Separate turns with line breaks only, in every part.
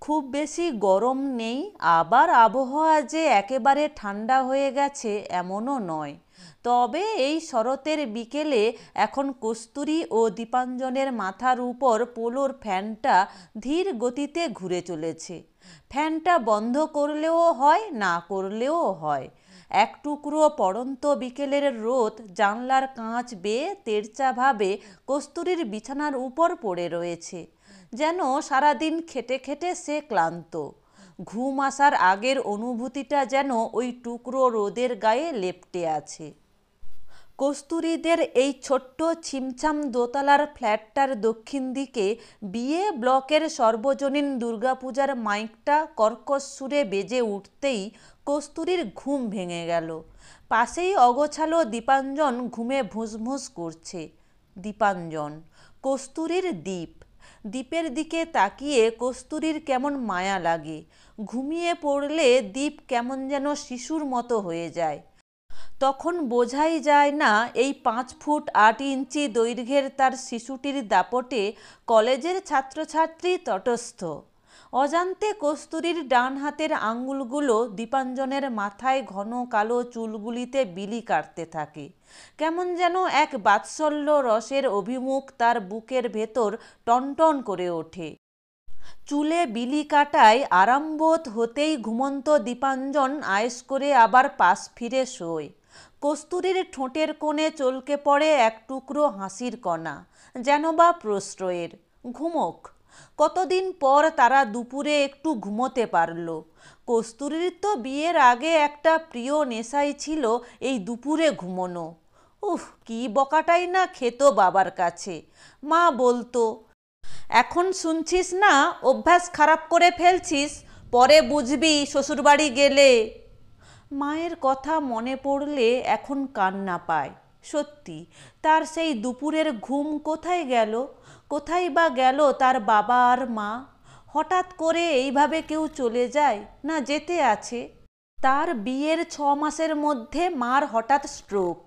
খুব বেশি গরম নেই, আবার আবহাওয়া যে একেবারে ঠান্ডা হয়ে গেছে এমনও নয়। তবে এই শরতের বিকেলে এখন কস্তুরী ও দীপাঞ্জনের মাথার উপর পোলোর ফ্যানটা ধীর গতিতে ঘুরে চলেছে। ফ্যানটা বন্ধ করলেও হয়, না করলেও হয়। এক টুকরো পড়ন্ত বিকেলের রোদ জানলার কাঁচ বেয়ে তেড়চাভাবে কস্তুরীর বিছানার উপর পড়ে রয়েছে। যেন সারাদিন খেটে খেটে সে ক্লান্ত। ঘুম আসার আগের অনুভূতিটা যেন ওই টুকরো রোদের গায়ে লেপ্টে আছে। কস্তুরীদের এই ছোট্ট ছিমছাম দোতলার ফ্ল্যাটটার দক্ষিণ দিকে বিয়ে ব্লকের সর্বজনীন দুর্গাপূজার মাইকটা কর্কশ সুরে বেজে উঠতেই কস্তুরীর ঘুম ভেঙে গেল। পাশেই অগোছালো দীপাঞ্জন ঘুমে ভুসভুস করছে। দীপাঞ্জন, কস্তুরীর দ্বীপ। দ্বীপের দিকে তাকিয়ে কস্তুরীর কেমন মায়া লাগে। ঘুমিয়ে পড়লে দ্বীপ কেমন যেন শিশুর মতো হয়ে যায়। তখন বোঝাই যায় না এই 5 ফুট 8 ইঞ্চি দৈর্ঘ্যের তার শিশুটির দাপটে কলেজের ছাত্রছাত্রী তটস্থ। অজান্তে কস্তুরীর ডান হাতের আঙুলগুলো দীপাঞ্জনের মাথায় ঘন কালো চুলগুলিতে বিলি কাটতে থাকে। কেমন যেন এক বাৎসল্য রসের অভিমুখ তার বুকের ভেতর টনটন করে ওঠে। চুলে বিলি কাটায় আরামবোধ হতেই ঘুমন্ত দীপাঞ্জন আয়েশ করে আবার পাশ ফিরে শোয়। কস্তুরীর ঠোঁটের কোণে চলকে পড়ে এক টুকরো হাসির কণা, যেন বা প্রশ্রয়ের। ঘুমোক। কতদিন পর তারা দুপুরে একটু ঘুমোতে পারল। কস্তুরীর তো বিয়ের আগে একটা প্রিয় নেশাই ছিল এই দুপুরে ঘুমোনো। কি বকাটাই না খেত বাবার কাছে। মা বলতো, এখন শুনছিস না অভ্যাস খারাপ করে ফেলছিস, পরে বুঝবি শ্বশুরবাড়ি গেলে। মায়ের কথা মনে পড়লে এখন কান্না পায়। সত্যি, তার সেই দুপুরের ঘুম কোথায় গেল? কোথায় বা গেল তার বাবা আর মা? হঠাৎ করে এইভাবে কেউ চলে যায়, না যেতে আছে? তার বিয়ের 6 মাসের মধ্যে মার হঠাৎ স্ট্রোক।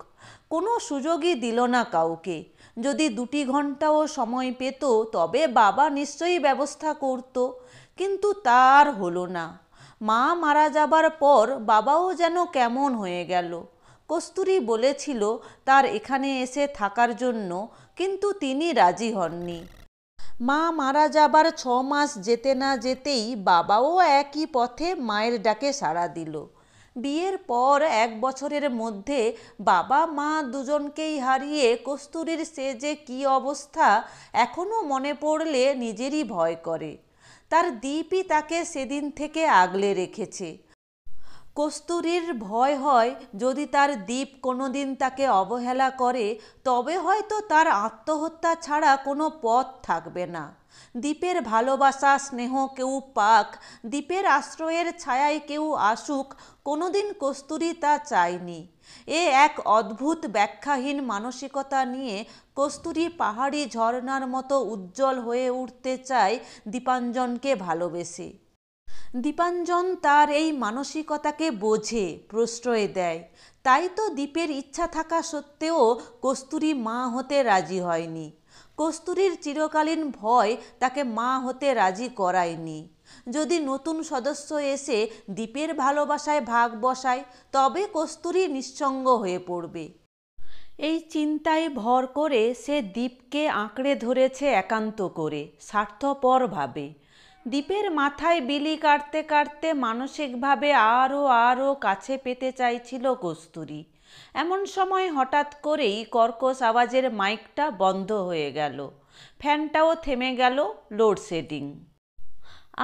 কোনো সুযোগই দিল না কাউকে। যদি 2 ঘন্টাও সময় পেত তবে বাবা নিশ্চয়ই ব্যবস্থা করত, কিন্তু তার হলো না। মা মারা যাবার পর বাবাও যেন কেমন হয়ে গেল। কস্তুরী বলেছিল তার এখানে এসে থাকার জন্য, কিন্তু তিনি রাজি হননি। মা মারা যাবার 6 মাস যেতে না যেতেই বাবাও একই পথে মায়ের ডাকে সাড়া দিল। বিয়ের পর 1 বছরের মধ্যে বাবা মা দুজনকেই হারিয়ে কস্তুরীর সে যে কী অবস্থা এখনও মনে পড়লে নিজেরই ভয় করে। তার দ্বীপই তাকে সেদিন থেকে আগলে রেখেছে। কস্তুরীর ভয় হয় যদি তার দ্বীপ কোনোদিন তাকে অবহেলা করে তবে হয়তো তার আত্মহত্যা ছাড়া কোনো পথ থাকবে না। দ্বীপের ভালোবাসা স্নেহ কেউ পাক, দ্বীপের আশ্রয়ের ছায়ায় কেউ আসুক, কোনোদিন কস্তুরী তা চায়নি। এক অদ্ভুত ব্যাখ্যাহীন মানসিকতা নিয়ে কস্তুরী পাহাড়ি ঝর্ণার মতো উজ্জ্বল হয়ে উঠতে চায় দীপাঞ্জনকে ভালোবেসে। দীপাঞ্জন তার এই মানসিকতাকে বোঝে, প্রশ্রয় দেয়। তাই তো দ্বীপের ইচ্ছা থাকা সত্ত্বেও কস্তুরী মা হতে রাজি হয়নি। কস্তুরীর চিরকালীন ভয় তাকে মা হতে রাজি করায়নি। যদি নতুন সদস্য এসে দ্বীপের ভালোবাসায় ভাগ বসায় তবে কস্তুরী নিঃসঙ্গ হয়ে পড়বে। এই চিন্তায় ভর করে সে দ্বীপকে আঁকড়ে ধরেছে একান্ত করে, স্বার্থপরভাবে। দ্বীপের মাথায় বিলি কাটতে কাটতে মানসিকভাবে আরও আরও কাছে পেতে চাইছিল কস্তুরী। এমন সময় হঠাৎ করেই কর্কশ আওয়াজের মাইকটা বন্ধ হয়ে গেল। ফ্যানটাও থেমে গেল। লোডশেডিং।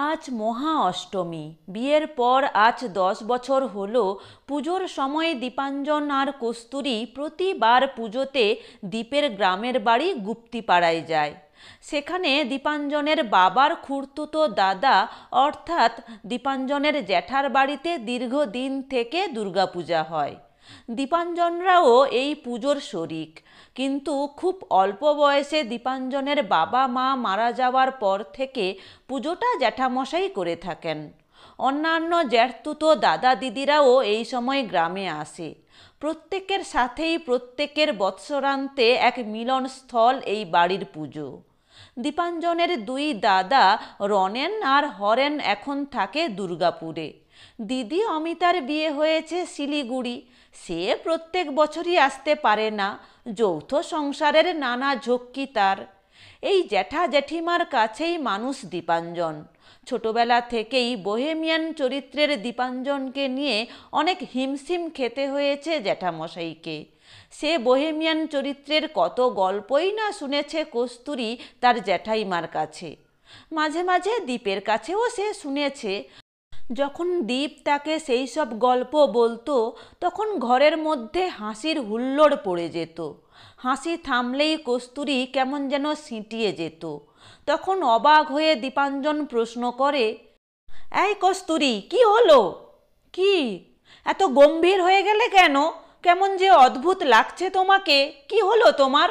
আজ মহা অষ্টমী। বিয়ের পর আজ 10 বছর হলো। পুজোর সময় দীপাঞ্জন আর কস্তুরী প্রতিবার পুজোতে দ্বীপের গ্রামের বাড়ি গুপ্তিপাড়ায় যায়। সেখানে দীপাঞ্জনের বাবার খুড়তুতো দাদা অর্থাৎ দীপাঞ্জনের জ্যাঠার বাড়িতে দীর্ঘদিন থেকে দুর্গাপূজা হয়। দীপাঞ্জনরাও এই পুজোর শরিক, কিন্তু খুব অল্প বয়সে দীপাঞ্জনের বাবা মা মারা যাওয়ার পর থেকে পুজোটা জ্যাঠামশাই করে থাকেন। অন্যান্য জ্যাঠতুতো দাদা দিদিরাও এই সময় গ্রামে আসে। প্রত্যেকের সাথেই প্রত্যেকের বৎসরান্তে এক মিলনস্থল এই বাড়ির পুজো। দীপাঞ্জনের দুই দাদা রনেন আর হরেন এখন থাকে দুর্গাপুরে। দিদি অমিতার বিয়ে হয়েছে শিলিগুড়ি, সে প্রত্যেক বছরই আসতে পারে না, যৌথ সংসারের নানা ঝক্কি তার। এই জ্যাঠা জেঠিমার কাছেই মানুষ দীপাঞ্জন। ছোটবেলা থেকেই বোহেমিয়ান চরিত্রের দীপাঞ্জনকে নিয়ে অনেক হিমশিম খেতে হয়েছে জ্যাঠামশাইকে। সে বোহেমিয়ান চরিত্রের কত গল্পই না শুনেছে কস্তুরী তার জ্যাঠাইমার কাছে। মাঝে মাঝে দীপের কাছেও সে শুনেছে। যখন দীপ তাকে সেই সব গল্প বলতো তখন ঘরের মধ্যে হাসির হুল্লোড় পড়ে যেত। হাসি থামলেই কস্তুরী কেমন যেন সিঁটিয়ে যেত। তখন অবাক হয়ে দীপাঞ্জন প্রশ্ন করে, এই কস্তুরী, কি হলো? কি এত গম্ভীর হয়ে গেলে কেন? কেমন যে অদ্ভুত লাগছে তোমাকে, কি হলো তোমার?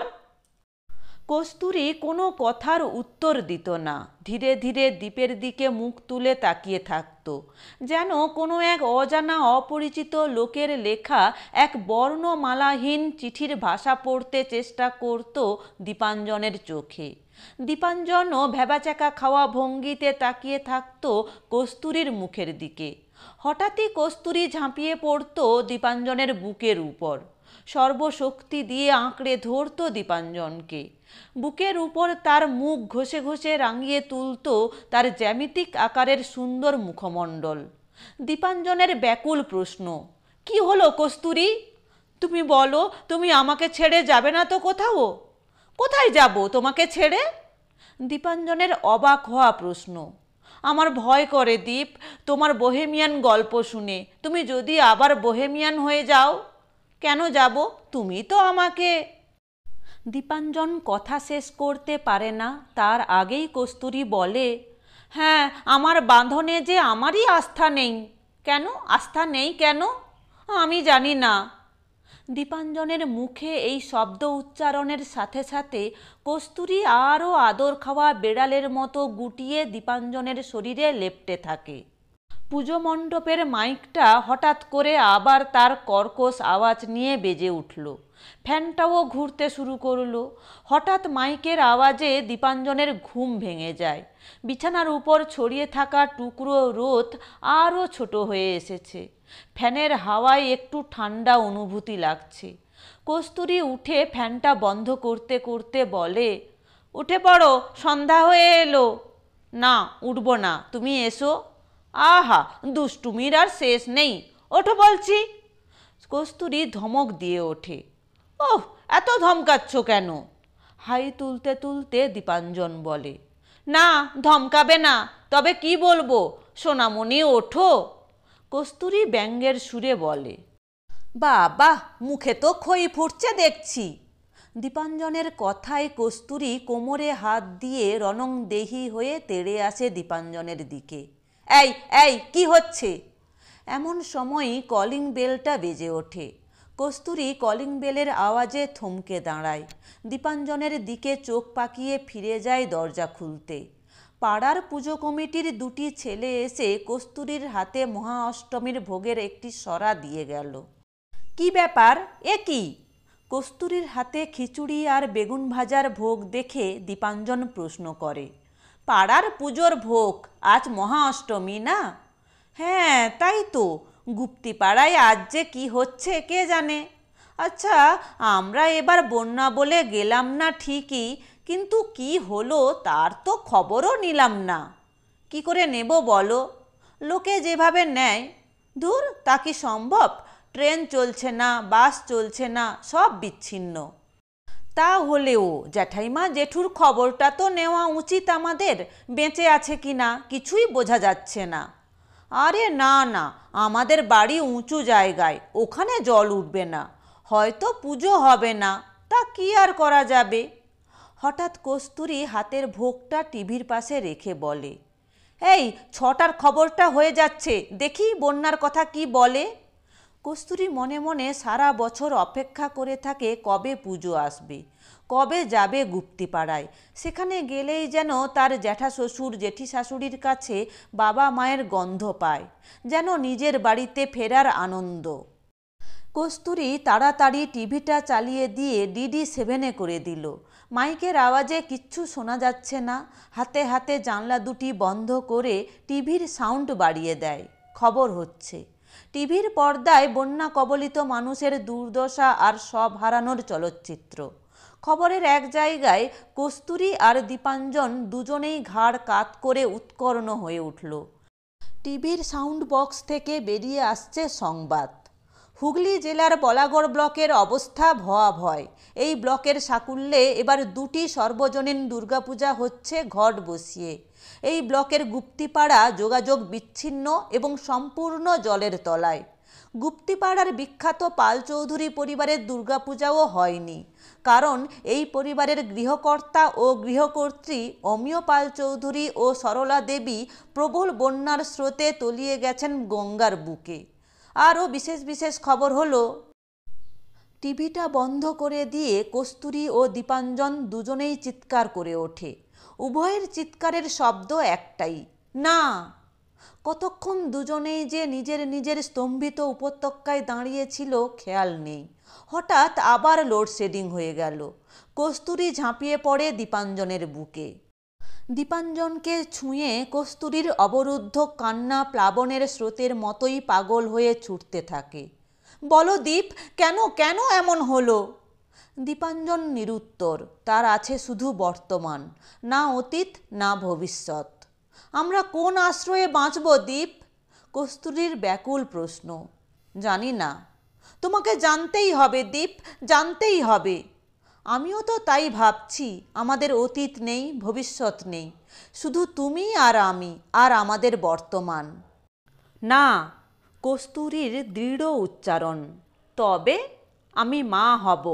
কস্তুরী কোনো কথার উত্তর দিত না, ধীরে ধীরে দীপের দিকে মুখ তুলে তাকিয়ে থাকত, যেন কোনো এক অজানা অপরিচিত লোকের লেখা এক বর্ণমালাহীন চিঠির ভাষা পড়তে চেষ্টা করত দীপাঞ্জনের চোখে। দীপাঞ্জনও ভ্যাবাচ্যাকা খাওয়া ভঙ্গিতে তাকিয়ে থাকত কস্তুরীর মুখের দিকে। হঠাৎই কস্তুরী ঝাঁপিয়ে পড়ত দীপাঞ্জনের বুকের উপর, সর্বশক্তি দিয়ে আঁকড়ে ধরত দীপাঞ্জনকে। বুকের উপর তার মুখ ঘষে ঘষে রাঙিয়ে তুলত তার জ্যামিতিক আকারের সুন্দর মুখমণ্ডল। দীপাঞ্জনের ব্যাকুল প্রশ্ন, কি হলো কস্তুরী? তুমি বলো, তুমি আমাকে ছেড়ে যাবে না তো কোথাও? কোথায় যাব তোমাকে ছেড়ে? দীপাঞ্জনের অবাক হওয়া প্রশ্ন। আমার ভয় করে দীপ, তোমার বোহেমিয়ান গল্প শুনে। তুমি যদি আবার বোহেমিয়ান হয়ে যাও। কেন যাব? তুমি তো আমাকে। দীপাঞ্জন কথা শেষ করতে পারে না, তার আগেই কস্তুরী বলে, হ্যাঁ, আমার বাঁধনে যে আমারই আস্থা নেই। কেন আস্থা নেই কেন? আমি জানি না। দীপাঞ্জনের মুখে এই শব্দ উচ্চারণের সাথে সাথে কস্তুরী আরও আদর খাওয়া বেড়ালের মতো গুটিয়ে দীপাঞ্জনের শরীরে লেপ্টে থাকে। পুজো মণ্ডপের মাইকটা হঠাৎ করে আবার তার কর্কশ আওয়াজ নিয়ে বেজে উঠল। ফ্যানটাও ঘুরতে শুরু করলো। হঠাৎ মাইকের আওয়াজে দীপাঞ্জনের ঘুম ভেঙে যায়। বিছানার উপর ছড়িয়ে থাকা টুকরো রোদ আরও ছোট হয়ে এসেছে। ফ্যানের হাওয়ায় একটু ঠান্ডা অনুভূতি লাগছে। কস্তুরী উঠে ফ্যানটা বন্ধ করতে করতে বলে, উঠে পড়ো, সন্ধ্যা হয়ে এলো। না, উঠব না, তুমি এসো। আহা, দুষ্টুমির আর শেষ নেই, ওঠো বলছি। কস্তুরী ধমক দিয়ে ওঠে। ওহ, এত ধমকাচ্ছ কেন? হাই তুলতে তুলতে দীপাঞ্জন বলে, না, ধমকাবে না, তবে কি বলবো? সোনামণি, ওঠো। কস্তুরী ব্যঙ্গের সুরে বলে, বাবা, মুখে তো খই ফুটছে দেখছি। দীপাঞ্জনের কথায় কস্তুরী কোমরে হাত দিয়ে রণংদেহী হয়ে তেড়ে আসে দীপাঞ্জনের দিকে। এই এই, কি হচ্ছে? এমন সময়ই কলিং বেলটা বেজে ওঠে। কস্তুরী কলিং বেলের আওয়াজে থমকে দাঁড়ায়। দীপাঞ্জনের দিকে চোখ পাকিয়ে ফিরে যায় দরজা খুলতে। পাড়ার পুজো কমিটির দুটি ছেলে এসে কস্তুরীর হাতে মহা অষ্টমীর ভোগের একটি সরা দিয়ে গেল। কি ব্যাপার, এ কি? কস্তুরীর হাতে খিচুড়ি আর বেগুন ভাজার ভোগ দেখে দীপাঞ্জন প্রশ্ন করে। পাড়ার পুজোর ভোগ, আজ মহা অষ্টমী না? হ্যাঁ, তাই তো। গুপ্তি পাড়ায় আজ যে কি হচ্ছে কে জানে। আচ্ছা, আমরা এবার বন্যা বলে গেলাম না ঠিকই, কিন্তু কি হলো তার তো খবরও নিলাম না। কি করে নেব বলো? লোকে যেভাবে নেয়। ধুর, তা কি সম্ভব? ট্রেন চলছে না, বাস চলছে না, সব বিচ্ছিন্ন। তা হলেও জ্যাঠাইমা জেঠুর খবরটা তো নেওয়া উচিত আমাদের, বেঁচে আছে কি না কিছুই বোঝা যাচ্ছে না। আরে না না, আমাদের বাড়ি উঁচু জায়গায়, ওখানে জল উঠবে না, হয়তো পুজো হবে না, তা কি আর করা যাবে। হঠাৎ কস্তুরী হাতের ভোগটা টিভির পাশে রেখে বলে, এই 6টার খবরটা হয়ে যাচ্ছে, দেখি বন্যার কথা কি বলে। কস্তুরী মনে মনে সারা বছর অপেক্ষা করে থাকে কবে পুজো আসবে, কবে যাবে গুপ্তিপাড়ায়। সেখানে গেলেই যেন তার জ্যাঠা শ্বশুর জেঠি শাশুড়ির কাছে বাবা মায়ের গন্ধ পায়, যেন নিজের বাড়িতে ফেরার আনন্দ। কস্তুরী তাড়াতাড়ি টিভিটা চালিয়ে দিয়ে DD7-এ করে দিল। মাইকের আওয়াজে কিচ্ছু শোনা যাচ্ছে না। হাতে হাতে জানলা দুটি বন্ধ করে টিভির সাউন্ড বাড়িয়ে দেয়। খবর হচ্ছে। টিভির পর্দায় বন্যা কবলিত মানুষের দুর্দশা আর সব হারানোর চলচ্চিত্র। খবরের এক জায়গায় কস্তুরী আর দীপাঞ্জন দুজনেই ঘাড় কাত করে উৎকর্ণ হয়ে উঠল। টিভির সাউন্ড বক্স থেকে বেরিয়ে আসছে সংবাদ। হুগলি জেলার বলাগড় ব্লকের অবস্থা ভয়াবহ। এই ব্লকের সাকুল্যে এবার দুটি সর্বজনীন দুর্গাপূজা হচ্ছে ঘট বসিয়ে। এই ব্লকের গুপ্তিপাড়া যোগাযোগ বিচ্ছিন্ন এবং সম্পূর্ণ জলের তলায়। গুপ্তিপাড়ার বিখ্যাত পাল চৌধুরী পরিবারের দুর্গাপূজাও হয়নি, কারণ এই পরিবারের গৃহকর্তা ও গৃহকর্ত্রী অমিয় পাল চৌধুরী ও সরলা দেবী প্রবল বন্যার স্রোতে তলিয়ে গেছেন গঙ্গার বুকে। আরও বিশেষ বিশেষ খবর হলো, টিভিটা বন্ধ করে দিয়ে কস্তুরী ও দীপাঞ্জন দুজনেই চিৎকার করে ওঠে। উভয়ের চিৎকারের শব্দ একটাই, না। কতক্ষণ দুজনেই যে নিজের নিজের স্তম্ভিত উপত্যকায় দাঁড়িয়েছিল খেয়াল নেই। হঠাৎ আবার লোডশেডিং হয়ে গেল। কস্তুরী ঝাঁপিয়ে পড়ে দীপাঞ্জনের বুকে। দীপাঞ্জনকে ছুঁয়ে কস্তুরীর অবরুদ্ধ কান্না প্লাবনের স্রোতের মতোই পাগল হয়ে ছুটতে থাকে। বলো দীপ, কেন কেন এমন হলো? দীপাঞ্জন নিরুত্তর। তার আছে শুধু বর্তমান, না অতীত না ভবিষ্যৎ। আমরা কোন আশ্রয়ে বাঁচব দীপ? কস্তুরীর ব্যাকুল প্রশ্ন। জানি না। তোমাকে জানতেই হবে দীপ, জানতেই হবে। আমিও তো তাই ভাবছি। আমাদের অতীত নেই, ভবিষ্যৎ নেই, শুধু তুমি আর আমি আর আমাদের বর্তমান। না, কস্তুরীর দৃঢ় উচ্চারণ। তবে আমি মা হব।